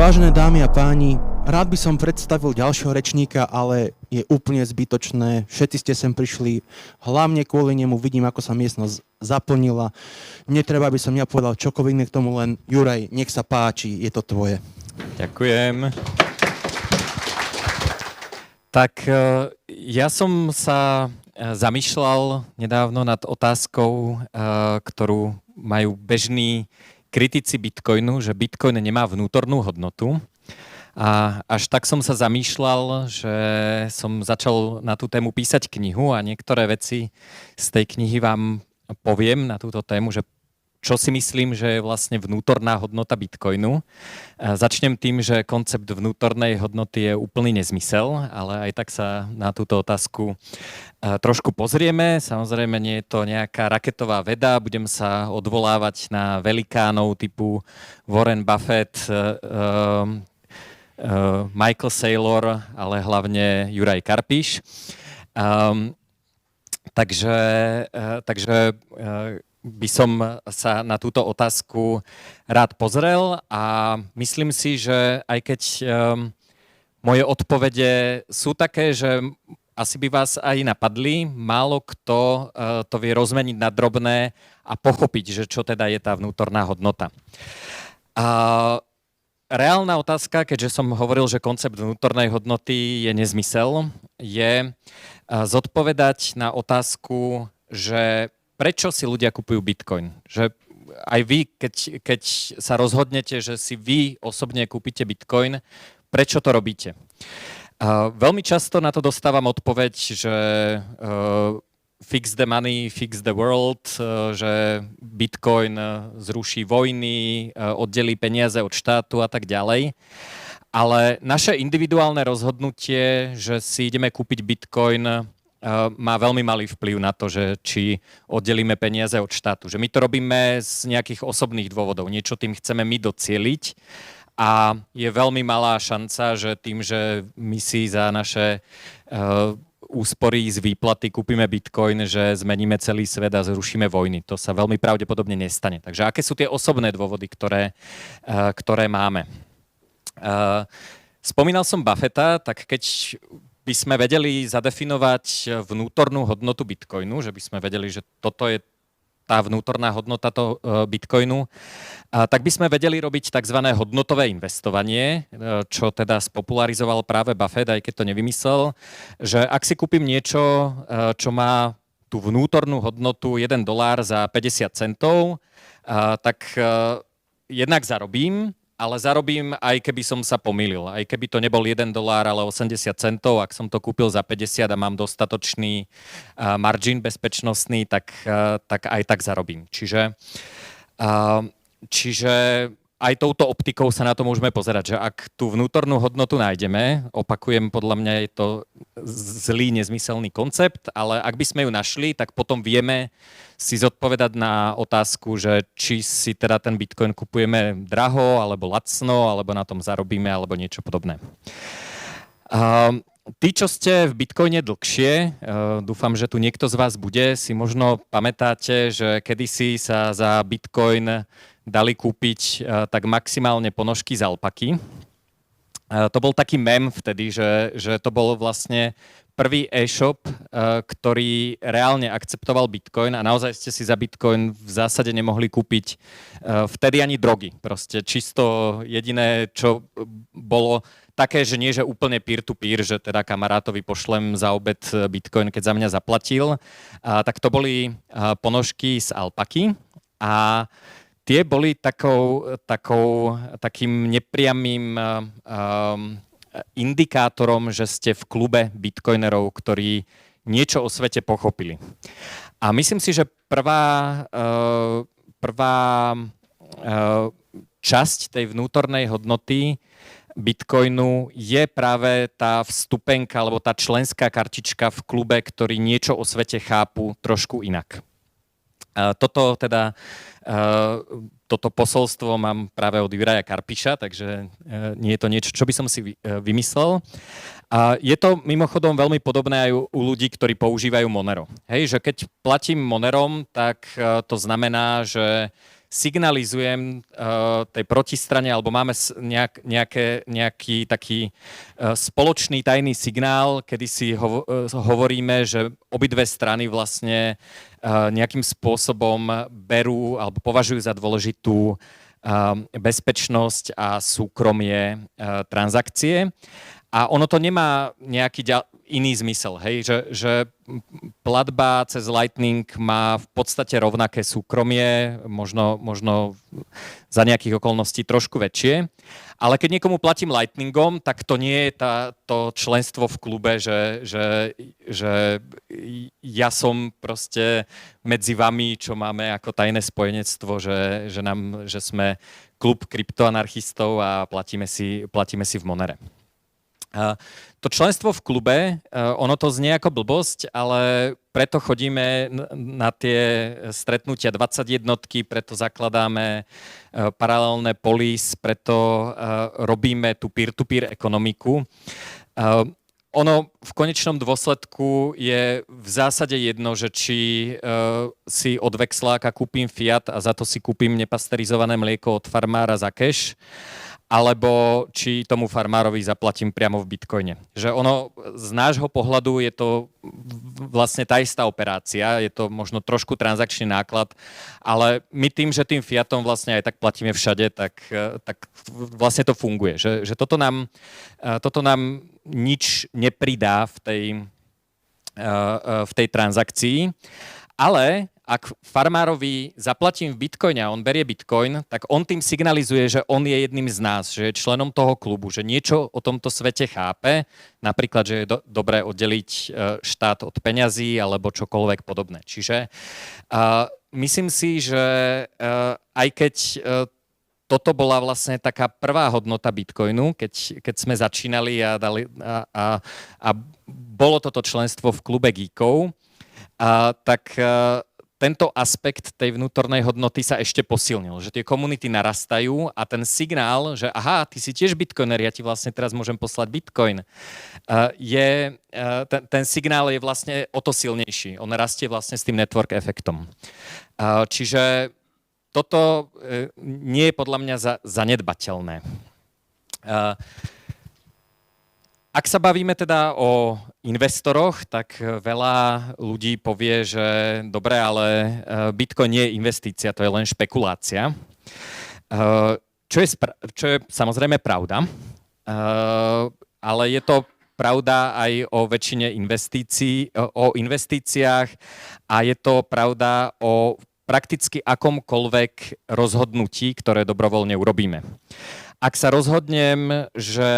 Vážené dámy a páni, rád by som predstavil ďalšieho rečníka, ale je úplne zbytočné. Všetci ste sem prišli, hlavne kvôli nemu. Vidím, ako sa miestnosť zaplnila. Netreba, aby som ja povedal čokoľvek k tomu, len Juraj, nech sa páči, je to tvoje. Ďakujem. Tak ja som sa zamýšľal nedávno nad otázkou, ktorú majú bežní kritici Bitcoinu, že Bitcoin nemá vnútornú hodnotu. A až tak som sa zamýšľal, že som začal na tú tému písať knihu a niektoré veci z tej knihy vám poviem na túto tému, že čo si myslím, že je vlastne vnútorná hodnota Bitcoinu. Začnem tým, že koncept vnútornej hodnoty je úplný nezmysel, ale aj tak sa na túto otázku trošku pozrieme. Samozrejme, nie je to nejaká raketová veda. Budem sa odvolávať na velikánov typu Warren Buffett, Michael Saylor, ale hlavne Juraj Karpiš. Takže by som sa na túto otázku rád pozrel a myslím si, že aj keď moje odpovede sú také, že asi by vás aj napadli, málo kto to vie rozmeniť na drobné a pochopiť, že čo teda je tá vnútorná hodnota. Reálna otázka, keďže som hovoril, že koncept vnútornej hodnoty je nezmysel, je zodpovedať na otázku, že prečo si ľudia kupujú Bitcoin? Že aj vy, keď sa rozhodnete, že si vy osobne kúpite Bitcoin, prečo to robíte? Veľmi často na to dostávam odpoveď, že fix the money, fix the world, že Bitcoin zruší vojny, oddelí peniaze od štátu a tak ďalej. Ale naše individuálne rozhodnutie, že si ideme kúpiť Bitcoin, má veľmi malý vplyv na to, že či oddelíme peniaze od štátu. Že my to robíme z nejakých osobných dôvodov. Niečo tým chceme my docieliť a je veľmi malá šanca, že tým, že my si za naše úspory z výplaty kúpime Bitcoin, že zmeníme celý svet a zrušíme vojny. To sa veľmi pravdepodobne nestane. Takže aké sú tie osobné dôvody, ktoré máme? Spomínal som Buffetta, tak keď by sme vedeli zadefinovať vnútornú hodnotu Bitcoinu, že by sme vedeli, že toto je tá vnútorná hodnota Bitcoinu, tak by sme vedeli robiť tzv. Hodnotové investovanie, čo teda spopularizoval práve Buffett, aj keď to nevymyslel, že ak si kúpim niečo, čo má tú vnútornú hodnotu $1 za 50 centov, tak jednak zarobím, ale zarobím, aj keby som sa pomýlil. Aj keby to nebol $1, ale 80 centov, ak som to kúpil za 50 a mám dostatočný margin bezpečnostný, tak aj tak zarobím. Čiže aj touto optikou sa na to môžeme pozerať, že ak tú vnútornú hodnotu nájdeme, opakujem, podľa mňa je to zlý, nezmyselný koncept, ale ak by sme ju našli, tak potom vieme si zodpovedať na otázku, že či si teda ten Bitcoin kupujeme draho, alebo lacno, alebo na tom zarobíme, alebo niečo podobné. Tí, čo ste v Bitcoine dlhšie, dúfam, že tu niekto z vás bude, si možno pamätáte, že kedysi sa za Bitcoin dali kúpiť tak maximálne ponožky z alpaky. To bol taký mem vtedy, že to bol vlastne prvý e-shop, ktorý reálne akceptoval Bitcoin a naozaj ste si za Bitcoin v zásade nemohli kúpiť vtedy ani drogy. Proste čisto jediné, čo bolo také, že nie, že úplne peer-to-peer, že teda kamarátovi pošlem za obed Bitcoin, keď za mňa zaplatil, tak to boli ponožky z alpaky a tie boli takým nepriamým indikátorom, že ste v klube bitcoinerov, ktorí niečo o svete pochopili. A myslím si, že prvá časť tej vnútornej hodnoty Bitcoinu je práve tá vstupenka alebo tá členská kartička v klube, ktorí niečo o svete chápu trošku inak. Toto posolstvo mám práve od Juraja Karpiša, takže nie je to niečo, čo by som si vymyslel. A je to mimochodom veľmi podobné aj u ľudí, ktorí používajú Monero. Hej, že keď platím Monerom, tak to znamená, že signalizujem tej protistrane, alebo máme nejaký taký spoločný tajný signál, kedy si hovoríme, že obidve strany vlastne nejakým spôsobom berú alebo považujú za dôležitú bezpečnosť a súkromie transakcie. A ono to nemá nejaký iný zmysel, hej? Že platba cez Lightning má v podstate rovnaké súkromie, možno za nejakých okolností trošku väčšie. Ale keď niekomu platím Lightningom, tak to nie je to členstvo v klube, že ja som proste medzi vami, čo máme ako tajné spojenectvo, že sme klub kryptoanarchistov a platíme si v Monere. To členstvo v klube, ono to znie ako blbosť, ale preto chodíme na tie stretnutia 21, preto zakladáme paralelné polis, preto robíme tú peer-to-peer ekonomiku. Ono v konečnom dôsledku je v zásade jedno, že či si od Vexláka kúpim Fiat a za to si kúpim nepasterizované mlieko od farmára za cash, alebo či tomu farmárovi zaplatím priamo v bitcoine. Že ono z nášho pohľadu je to vlastne tá istá operácia, je to možno trošku transakčný náklad, ale my tým, že tým fiatom vlastne aj tak platíme všade, tak vlastne to funguje. Že toto nám nič nepridá v tej transakcii, ale ak farmárovi zaplatím v bitcoine a on berie bitcoin, tak on tým signalizuje, že on je jedným z nás, že je členom toho klubu, že niečo o tomto svete chápe, napríklad, že je dobré oddeliť štát od peňazí alebo čokoľvek podobné. Čiže myslím si, že aj keď toto bola vlastne taká prvá hodnota bitcoinu, keď sme začínali a bolo toto členstvo v klube geekov, tak tento aspekt tej vnútornej hodnoty sa ešte posilnil, že tie komunity narastajú a ten signál, že aha, ty si tiež bitcoiner, ja ti vlastne teraz môžem poslať bitcoin, ten signál je vlastne o to silnejší. On rastie vlastne s tým network efektom. Čiže toto nie je podľa mňa zanedbateľné. Ak sa bavíme teda o investoroch, tak veľa ľudí povie, že dobre, ale Bitcoin nie je investícia, to je len špekulácia. Čo je samozrejme pravda, ale je to pravda aj o väčšine o investíciách a je to pravda o prakticky akomkoľvek rozhodnutí, ktoré dobrovoľne urobíme. Ak sa rozhodnem, že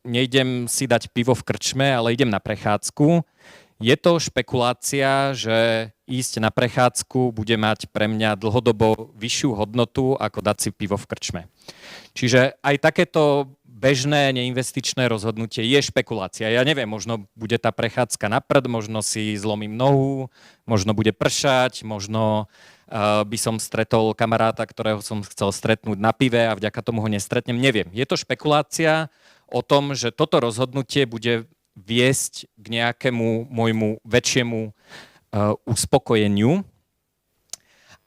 nejdem si dať pivo v krčme, ale idem na prechádzku, je to špekulácia, že ísť na prechádzku bude mať pre mňa dlhodobo vyššiu hodnotu, ako dať si pivo v krčme. Čiže aj takéto bežné neinvestičné rozhodnutie je špekulácia. Ja neviem, možno bude tá prechádzka na prd, možno si zlomím nohu, možno bude pršať, možno by som stretol kamaráta, ktorého som chcel stretnúť na pive a vďaka tomu ho nestretnem. Neviem. Je to špekulácia o tom, že toto rozhodnutie bude viesť k nejakému môjmu väčšiemu uspokojeniu.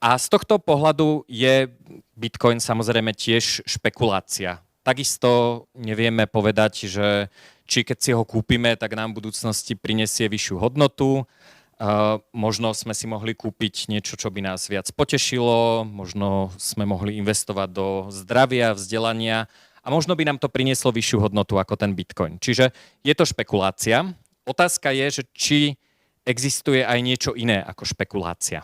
A z tohto pohľadu je Bitcoin samozrejme tiež špekulácia. Takisto nevieme povedať, že či keď si ho kúpime, tak nám v budúcnosti prinesie vyššiu hodnotu. Možno sme si mohli kúpiť niečo, čo by nás viac potešilo, možno sme mohli investovať do zdravia, vzdelania a možno by nám to prinieslo vyššiu hodnotu ako ten Bitcoin. Čiže je to špekulácia. Otázka je, že či existuje aj niečo iné ako špekulácia.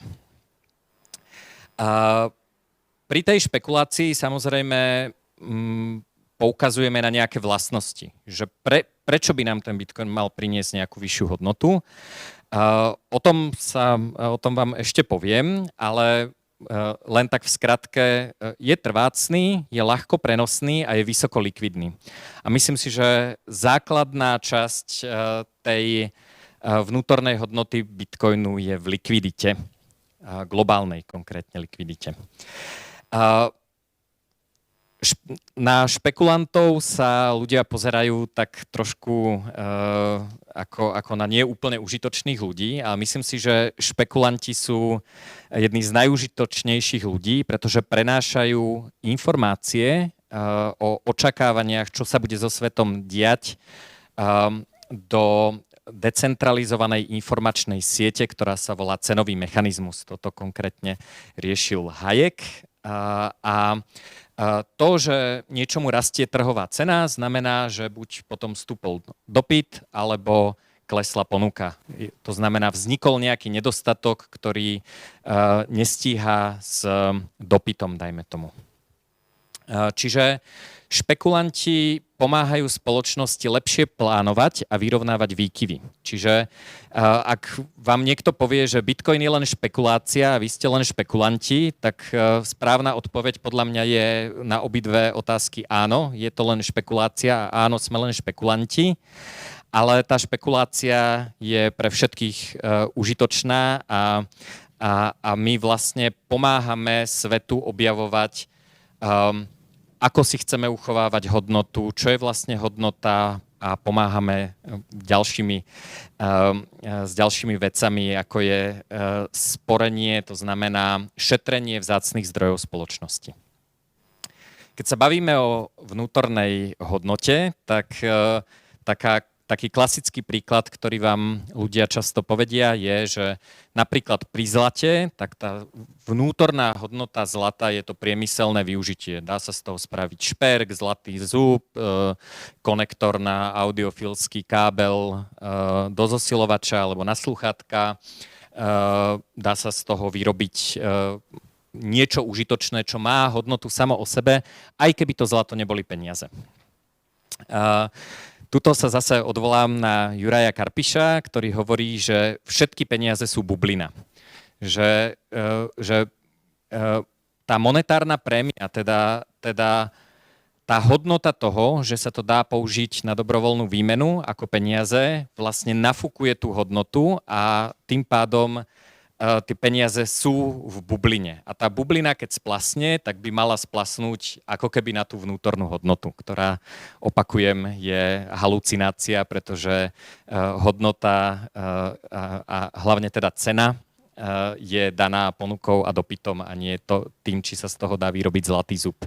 Pri tej špekulácii samozrejme poukazujeme na nejaké vlastnosti. Že prečo by nám ten Bitcoin mal priniesť nejakú vyššiu hodnotu? O tom vám ešte poviem, ale len tak v skratke, je trvácný, je ľahko prenosný a je vysoko likvidný. A myslím si, že základná časť tej vnútornej hodnoty Bitcoinu je v likvidite, globálnej konkrétne likvidite. Na špekulantov sa ľudia pozerajú tak trošku ako na neúplne užitočných ľudí, ale myslím si, že špekulanti sú jedni z najužitočnejších ľudí, pretože prenášajú informácie o očakávaniach, čo sa bude so svetom diať do decentralizovanej informačnej siete, ktorá sa volá cenový mechanizmus. Toto konkrétne riešil Hayek. A to, že niečomu rastie trhová cena, znamená, že buď potom vstúpol dopyt, alebo klesla ponuka. To znamená, vznikol nejaký nedostatok, ktorý nestíha s dopytom, dajme tomu. Čiže špekulanti pomáhajú spoločnosti lepšie plánovať a vyrovnávať výkyvy. Čiže ak vám niekto povie, že Bitcoin je len špekulácia a vy ste len špekulanti, tak správna odpoveď podľa mňa je na obidve otázky áno, je to len špekulácia a áno, sme len špekulanti, ale tá špekulácia je pre všetkých užitočná a my vlastne pomáhame svetu objavovať ako si chceme uchovávať hodnotu, čo je vlastne hodnota a pomáhame s ďalšími vecami, ako je sporenie, to znamená šetrenie vzácnych zdrojov spoločnosti. Keď sa bavíme o vnútornej hodnote, tak taký klasický príklad, ktorý vám ľudia často povedia, je, že napríklad pri zlate, tak tá vnútorná hodnota zlata je to priemyselné využitie. Dá sa z toho spraviť šperk, zlatý zub, konektor na audiofilský kábel do zosilovača alebo na slúchatka. Dá sa z toho vyrobiť niečo užitočné, čo má hodnotu samo o sebe, aj keby to zlato neboli peniaze. Tuto sa zase odvolám na Juraja Karpiša, ktorý hovorí, že všetky peniaze sú bublina. Že tá monetárna prémia, teda tá hodnota toho, že sa to dá použiť na dobrovoľnú výmenu ako peniaze, vlastne nafúkuje tú hodnotu a tým pádom tie peniaze sú v bubline. A tá bublina, keď splasne, tak by mala splasnúť ako keby na tú vnútornú hodnotu, ktorá, opakujem, je halucinácia, pretože hodnota a hlavne teda cena je daná ponukou a dopytom a nie to tým, či sa z toho dá vyrobiť zlatý zub.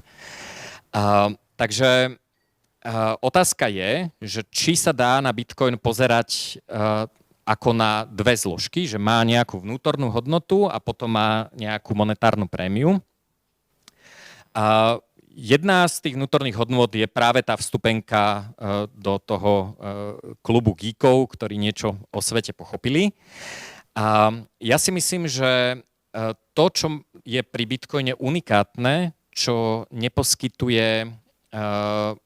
Takže otázka je, že či sa dá na Bitcoin pozerať ako na dve zložky, že má nejakú vnútornú hodnotu a potom má nejakú monetárnu prémiu. Jedna z tých vnútorných hodnôt je práve tá vstupenka do toho klubu geekov, ktorí niečo o svete pochopili. A ja si myslím, že to, čo je pri Bitcoine unikátne, čo neposkytuje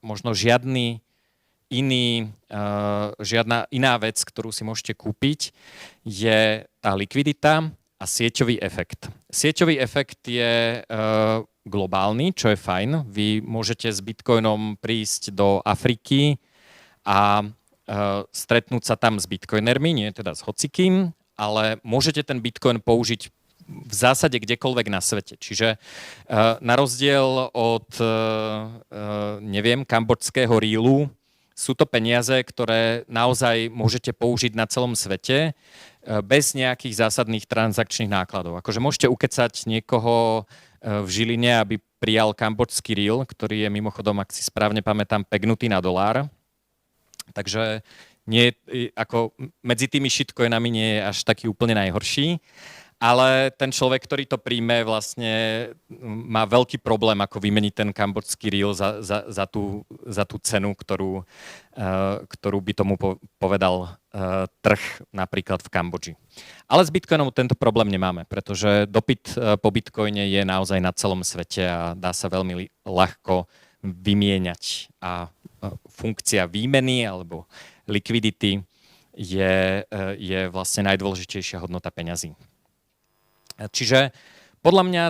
možno žiadna iná vec, ktorú si môžete kúpiť, je tá likvidita a sieťový efekt. Sieťový efekt je globálny, čo je fajn. Vy môžete s Bitcoinom prísť do Afriky a stretnúť sa tam s bitcoinermi, nie teda s hocikým, ale môžete ten Bitcoin použiť v zásade kdekoľvek na svete. Čiže na rozdiel od, kambodžského rílu, sú to peniaze, ktoré naozaj môžete použiť na celom svete bez nejakých zásadných transakčných nákladov. Akože môžete ukecať niekoho v Žiline, aby prijal kambodžský ríl, ktorý je mimochodom, ak si správne pamätám, pegnutý na dolár. Takže medzi tými shitcoinami nie je až taký úplne najhorší. Ale ten človek, ktorý to príjme, vlastne má veľký problém, ako vymeniť ten kambodžský ríl za tú cenu, ktorú by tomu povedal trh napríklad v Kambodži. Ale s Bitcoinom tento problém nemáme, pretože dopyt po Bitcoine je naozaj na celom svete a dá sa veľmi ľahko vymieňať. A funkcia výmeny alebo likvidity je vlastne najdôležitejšia hodnota peňazí. Čiže podľa mňa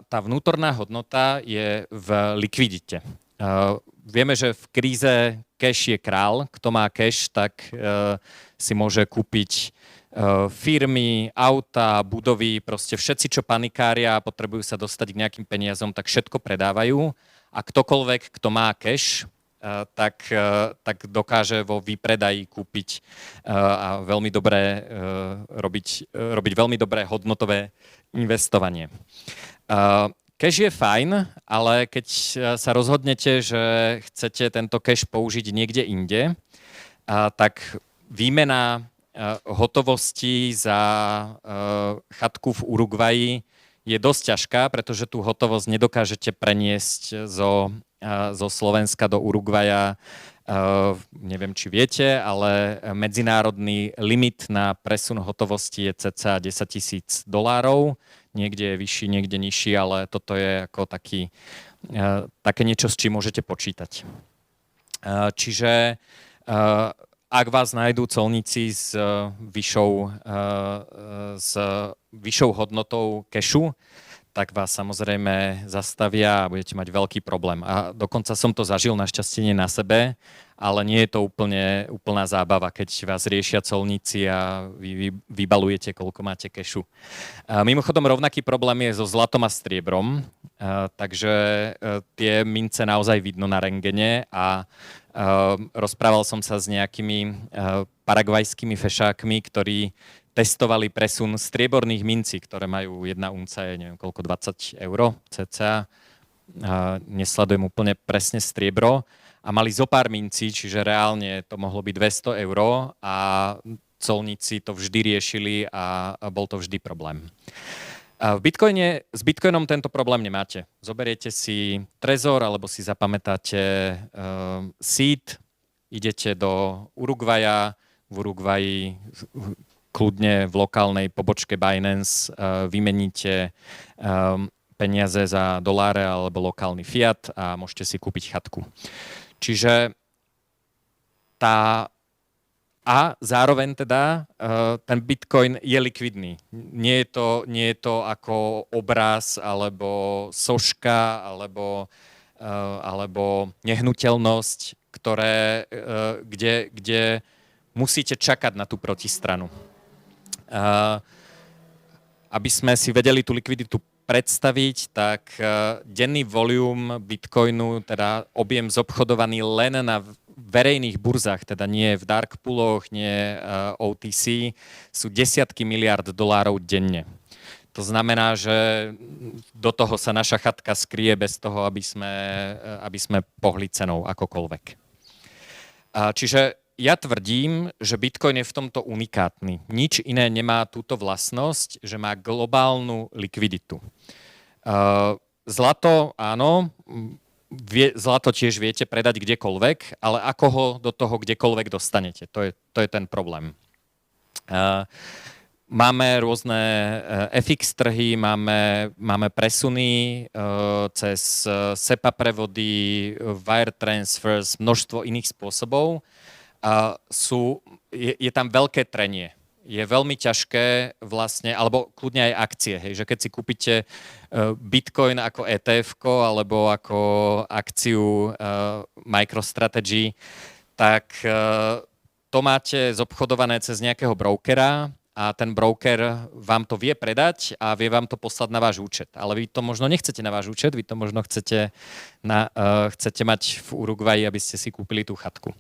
tá vnútorná hodnota je v likvidite. Vieme, že v kríze cash je král. Kto má cash, tak si môže kúpiť firmy, auta, budovy, proste všetci, čo panikária a potrebujú sa dostať k nejakým peniazom, tak všetko predávajú. a ktokoľvek, kto má cash, tak dokáže vo výpredaji kúpiť a veľmi dobré robiť veľmi dobré hodnotové investovanie. Cash je fajn, ale keď sa rozhodnete, že chcete tento cash použiť niekde inde, tak výmena hotovosti za chatku v Uruguayi je dosť ťažká, pretože tú hotovosť nedokážete preniesť zo Slovenska do Uruguaya. Neviem, či viete, ale medzinárodný limit na presun hotovosti je cca $10,000. Niekde je vyšší, niekde nižší, ale toto je ako také niečo, s čím môžete počítať. Čiže ak vás nájdú colníci s vyššou hodnotou cashu, tak vás samozrejme zastavia a budete mať veľký problém. A dokonca som to zažil, našťastie nie na sebe, ale nie je to úplná zábava, keď vás riešia colníci a vy vybalujete, koľko máte cashu. Mimochodom, rovnaký problém je so zlatom a striebrom, takže tie mince naozaj vidno na rentgene a rozprával som sa s nejakými paragvajskými fešákmi, ktorí testovali presun strieborných mincí, ktoré majú jedna unca, je neviem koľko, 20 € cca. Nesledujem úplne presne striebro. A mali zo pár mincí, čiže reálne to mohlo byť 200 € a colníci to vždy riešili a bol to vždy problém. S Bitcoinom tento problém nemáte. Zoberiete si trezor alebo si zapamätáte seed, idete do Uruguaya, v Uruguayi kľudne v lokálnej pobočke Binance vymeníte peniaze za doláre alebo lokálny fiat a môžete si kúpiť chatku. Čiže zároveň teda ten Bitcoin je likvidný. Nie je to ako obraz alebo soška alebo nehnuteľnosť, kde musíte čakať na tú protistranu. Aby sme si vedeli tú likviditu predstaviť, tak denný volum Bitcoinu, teda objem zobchodovaný len na verejných burzách, teda nie v dark pooloch, nie OTC, sú desiatky miliard dolárov denne. To znamená, že do toho sa naša chatka skrie bez toho, aby sme pohli cenou akokoľvek. Čiže ja tvrdím, že Bitcoin je v tomto unikátny. Nič iné nemá túto vlastnosť, že má globálnu likviditu. Zlato, áno, zlato tiež viete predať kdekoľvek, ale ako ho do toho kdekoľvek dostanete? To je ten problém. Máme rôzne FX trhy, máme presuny cez SEPA prevody, wire transfers, množstvo iných spôsobov. Je tam veľké trenie. Je veľmi ťažké vlastne, alebo kľudne aj akcie, hej, že keď si kúpite Bitcoin ako ETF-ko alebo ako akciu MicroStrategy, tak to máte zobchodované cez nejakého brokera a ten broker vám to vie predať a vie vám to poslať na váš účet. Ale vy to možno nechcete na váš účet, vy to možno chcete mať v Uruguayi, aby ste si kúpili tú chatku.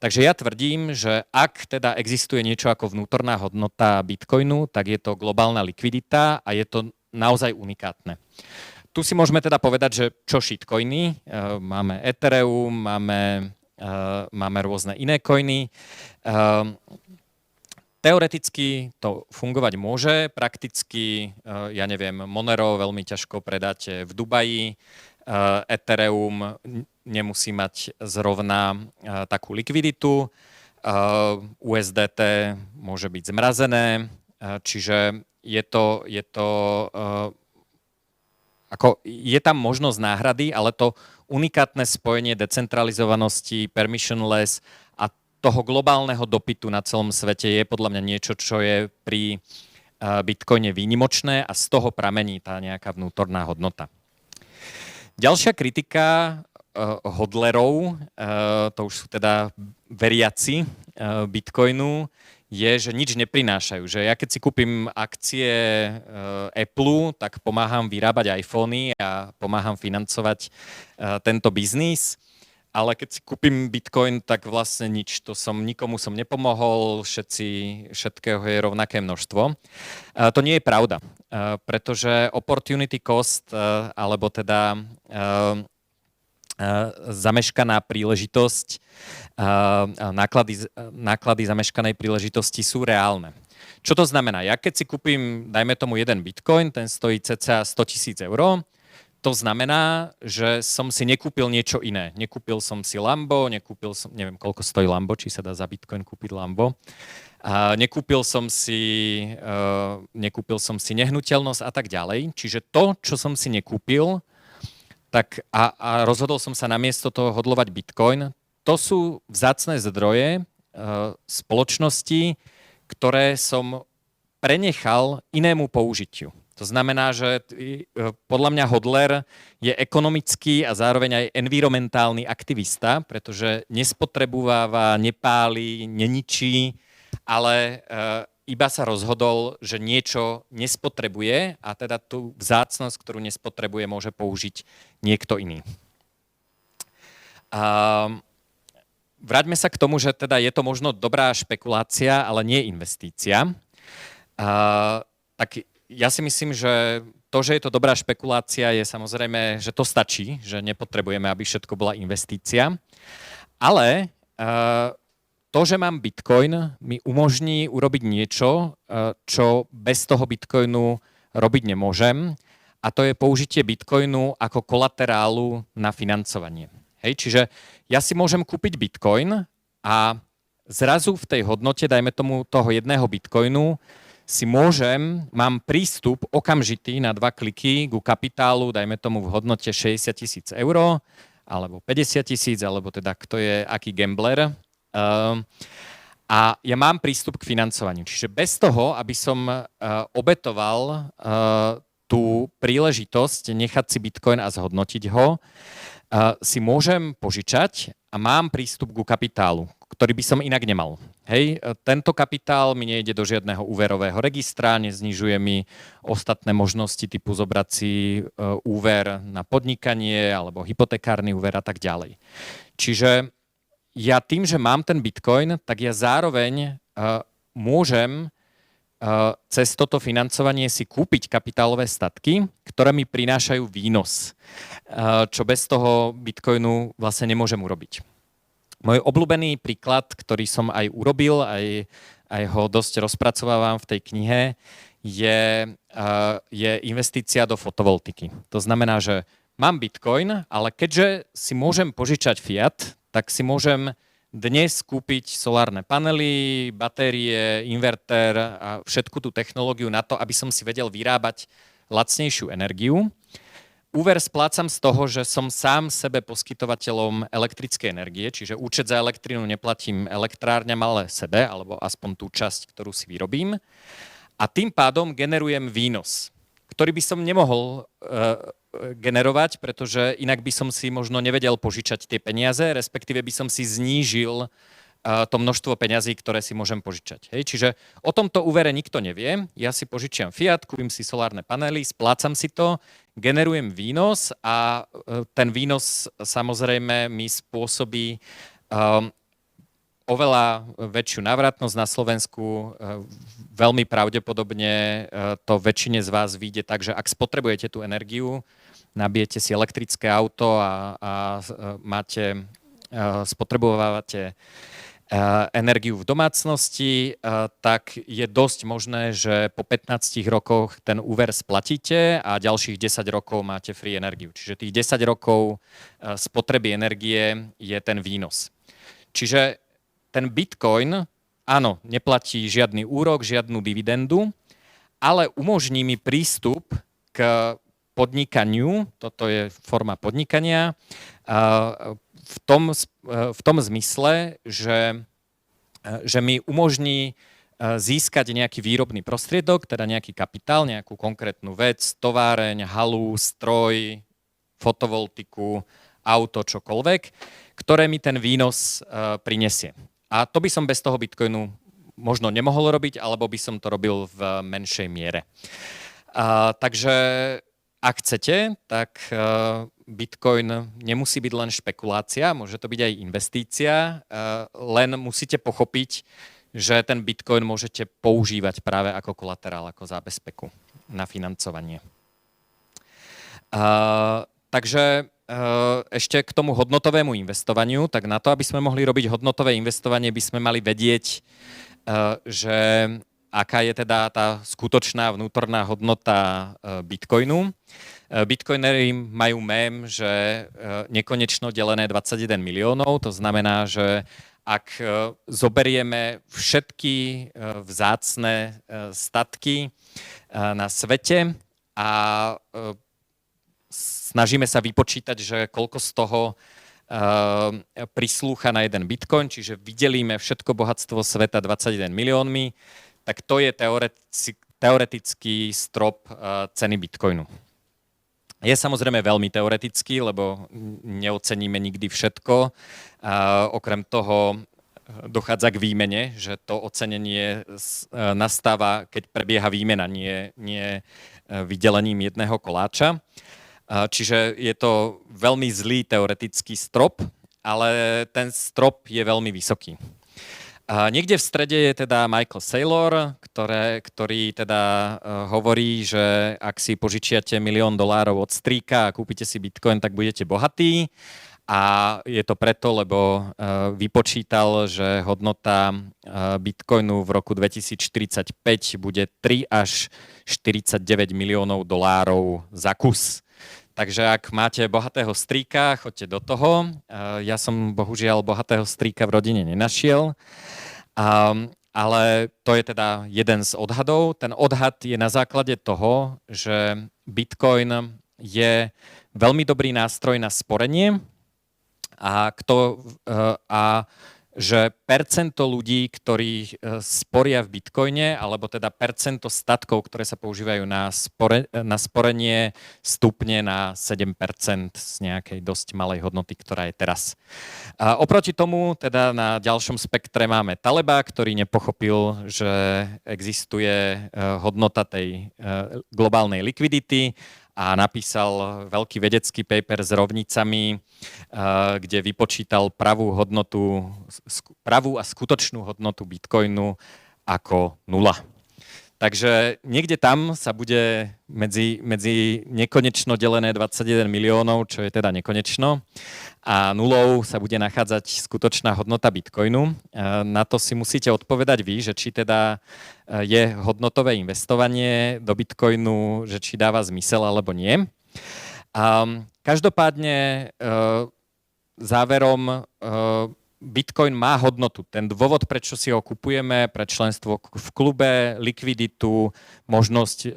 Takže ja tvrdím, že ak teda existuje niečo ako vnútorná hodnota Bitcoinu, tak je to globálna likvidita a je to naozaj unikátne. Tu si môžeme teda povedať, že čo shitcoiny, máme Ethereum, máme rôzne iné coiny. Teoreticky to fungovať môže, prakticky, ja neviem, Monero veľmi ťažko predáte v Dubaji, Ethereum nemusí mať zrovna takú likviditu, USDT môže byť zmrazené, čiže je tam možnosť náhrady, ale to unikátne spojenie decentralizovanosti, permissionless a toho globálneho dopytu na celom svete je podľa mňa niečo, čo je pri Bitcoine výnimočné a z toho pramení tá nejaká vnútorná hodnota. Ďalšia kritika hodlerov, to už sú teda veriaci Bitcoinu, je, že nič neprinášajú. Že ja keď si kúpim akcie Apple, tak pomáham vyrábať iPhony a pomáham financovať tento biznis. Ale keď si kúpim Bitcoin, tak vlastne nič. Nikomu som nepomohol, všetkého je rovnaké množstvo. To nie je pravda, pretože opportunity cost, alebo teda zameškaná príležitosť, náklady zameškanej príležitosti sú reálne. Čo to znamená? Ja keď si kúpim, dajme tomu jeden Bitcoin, ten stojí cca 100 000 eur, to znamená, že som si nekúpil niečo iné. Nekúpil som si Lambo, neviem, koľko stojí Lambo, či sa dá za Bitcoin kúpiť Lambo. Nekúpil som si nehnuteľnosť a tak ďalej. Čiže to, čo som si nekúpil, tak a rozhodol som sa namiesto toho hodlovať Bitcoin, to sú vzácne zdroje spoločnosti, ktoré som prenechal inému použitiu. To znamená, že podľa mňa hodler je ekonomický a zároveň aj environmentálny aktivista, pretože nespotrebováva, nepáli, neničí, ale iba sa rozhodol, že niečo nespotrebuje a teda tú vzácnosť, ktorú nespotrebuje, môže použiť niekto iný. Vráťme sa k tomu, že teda je to možno dobrá špekulácia, ale nie investícia. Tak ja si myslím, že to, že je to dobrá špekulácia, je samozrejme, že to stačí, že nepotrebujeme, aby všetko bola investícia. Ale to, že mám Bitcoin, mi umožní urobiť niečo, čo bez toho Bitcoinu robiť nemôžem, a to je použitie Bitcoinu ako kolaterálu na financovanie. Hej, čiže ja si môžem kúpiť Bitcoin a zrazu v tej hodnote, dajme tomu toho jedného Bitcoinu, mám prístup okamžitý na 2 kliky ku kapitálu, dajme tomu v hodnote 60 000 eur, alebo 50 000, alebo teda kto je aký gambler. A ja mám prístup k financovaniu. Čiže bez toho, aby som obetoval tú príležitosť nechať si Bitcoin a zhodnotiť ho, si môžem požičať a mám prístup ku kapitálu, ktorý by som inak nemal. Hej, tento kapitál mi nejde do žiadneho úverového registra, neznižuje mi ostatné možnosti typu zobrať si úver na podnikanie alebo hypotekárny úver a tak ďalej. Čiže ja tým, že mám ten Bitcoin, tak ja zároveň môžem cez toto financovanie si kúpiť kapitálové statky, ktoré mi prinášajú výnos, čo bez toho Bitcoinu vlastne nemôžem urobiť. Môj obľúbený príklad, ktorý som aj urobil, aj ho dosť rozpracovávam v tej knihe, je investícia do fotovoltiky. To znamená, že mám Bitcoin, ale keďže si môžem požičať fiat, tak si môžem dnes kúpiť solárne panely, batérie, inverter a všetku tú technológiu na to, aby som si vedel vyrábať lacnejšiu energiu. Úver splácam z toho, že som sám sebe poskytovateľom elektrickej energie, čiže účet za elektrínu neplatím elektrárňam, ale sebe, alebo aspoň tú časť, ktorú si vyrobím. A tým pádom generujem výnos, ktorý by som nemohol generovať, pretože inak by som si možno nevedel požičať tie peniaze, respektíve by som si znížil to množstvo peňazí, ktoré si môžem požičať. Hej? Čiže o tomto úvere nikto nevie. Ja si požičiam fiat, kúpim si solárne panely, splácam si to, generujem výnos a ten výnos samozrejme mi spôsobí oveľa väčšiu návratnosť na Slovensku. Veľmi pravdepodobne to väčšine z vás vyjde tak, že ak spotrebujete tú energiu, nabijete si elektrické auto a spotrebovávate energiu v domácnosti, tak je dosť možné, že po 15 rokoch ten úver splatíte a ďalších 10 rokov máte free energiu. Čiže tých 10 rokov spotreby energie je ten výnos. Čiže ten Bitcoin, áno, neplatí žiadny úrok, žiadnu dividendu, ale umožní mi prístup k podnikaniu, toto je forma podnikania, v tom zmysle, že mi umožní získať nejaký výrobný prostriedok, teda nejaký kapitál, nejakú konkrétnu vec, továreň, halu, stroj, fotovoltiku, auto, čokoľvek, ktoré mi ten výnos prinesie. A to by som bez toho Bitcoinu možno nemohol robiť, alebo by som to robil v menšej miere. Takže ak chcete, tak Bitcoin nemusí byť len špekulácia, môže to byť aj investícia, len musíte pochopiť, že ten Bitcoin môžete používať práve ako kolaterál, ako zábezpeku na financovanie. Takže ešte k tomu hodnotovému investovaniu, tak na to, aby sme mohli robiť hodnotové investovanie, by sme mali vedieť, že aká je teda tá skutočná vnútorná hodnota Bitcoinu. Bitcoinery majú mém, že nekonečno delené 21 miliónov, to znamená, že ak zoberieme všetky vzácne statky na svete a snažíme sa vypočítať, že koľko z toho prislúcha na jeden bitcoin, čiže vydelíme všetko bohatstvo sveta 21 miliónmi, tak to je teoretický strop ceny bitcoinu. Je samozrejme veľmi teoretický, lebo neoceníme nikdy všetko. Okrem toho dochádza k výmene, že to ocenenie nastáva, keď prebieha výmena, nie vydelením jedného koláča. Čiže je to veľmi zlý teoretický strop, ale ten strop je veľmi vysoký. Niekde v strede je teda Michael Saylor, ktorý teda hovorí, že ak si požičiate $1 000 000 od strýka a kúpite si Bitcoin, tak budete bohatí. A je to preto, lebo vypočítal, že hodnota Bitcoinu v roku 2045 bude 3 až 49 miliónov dolárov za kus. Takže ak máte bohatého strýka, choďte do toho. Ja som bohužiaľ bohatého strýka v rodine nenašiel, ale to je teda jeden z odhadov. Ten odhad je na základe toho, že Bitcoin je veľmi dobrý nástroj na sporenie a že percento ľudí, ktorí sporia v Bitcoine, alebo teda percento statkov, ktoré sa používajú na sporenie, stupne na 7% z nejakej dosť malej hodnoty, ktorá je teraz. A oproti tomu teda na ďalšom spektre máme Taleba, ktorý nepochopil, že existuje hodnota tej globálnej likvidity, a napísal veľký vedecký paper s rovnicami, kde vypočítal pravú a skutočnú hodnotu Bitcoinu ako 0. Takže niekde tam sa bude medzi nekonečno delené 21 miliónov, čo je teda nekonečno, a nulou sa bude nachádzať skutočná hodnota Bitcoinu. Na to si musíte odpovedať vy, že či teda je hodnotové investovanie do Bitcoinu, že či dáva zmysel alebo nie. Každopádne záverom Bitcoin má hodnotu. Ten dôvod, prečo si ho kupujeme, pre členstvo v klube, likviditu, možnosť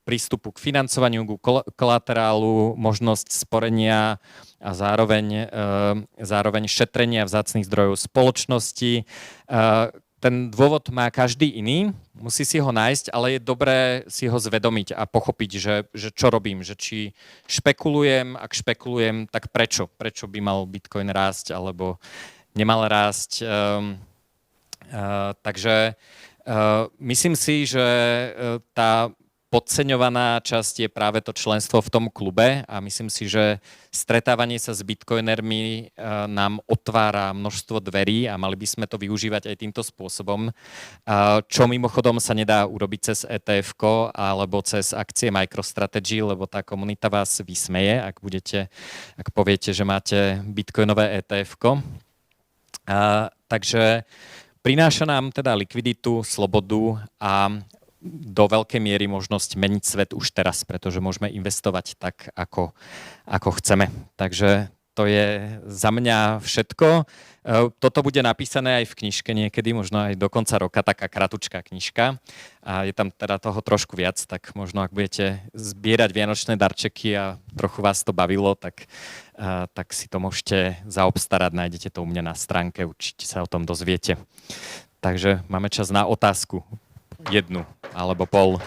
prístupu k financovaniu, k kolaterálu, možnosť sporenia a zároveň šetrenia vzácnych zdrojov spoločnosti. Ten dôvod má každý iný, musí si ho nájsť, ale je dobré si ho zvedomiť a pochopiť, že čo robím, že či špekulujem, ak špekulujem, tak prečo? Prečo by mal Bitcoin rásť, alebo nemal rásť. Takže myslím si, že tá podceňovaná časť je práve to členstvo v tom klube a myslím si, že stretávanie sa s bitcoinermi nám otvára množstvo dverí a mali by sme to využívať aj týmto spôsobom, čo mimochodom sa nedá urobiť cez ETF-ko alebo cez akcie MicroStrategy, lebo tá komunita vás vysmeje, ak poviete, že máte bitcoinové ETF-ko. Takže prináša nám teda likviditu, slobodu a do veľkej miery možnosť meniť svet už teraz, pretože môžeme investovať tak, ako chceme. Takže to je za mňa všetko. Toto bude napísané aj v knižke niekedy, možno aj do konca roka, taká kratučká knižka. A je tam teda toho trošku viac, tak možno ak budete zbierať vianočné darčeky a trochu vás to bavilo, tak si to môžete zaobstarať, nájdete to u mňa na stránke, určite sa o tom dozviete. Takže máme čas na otázku. 1 alebo pol.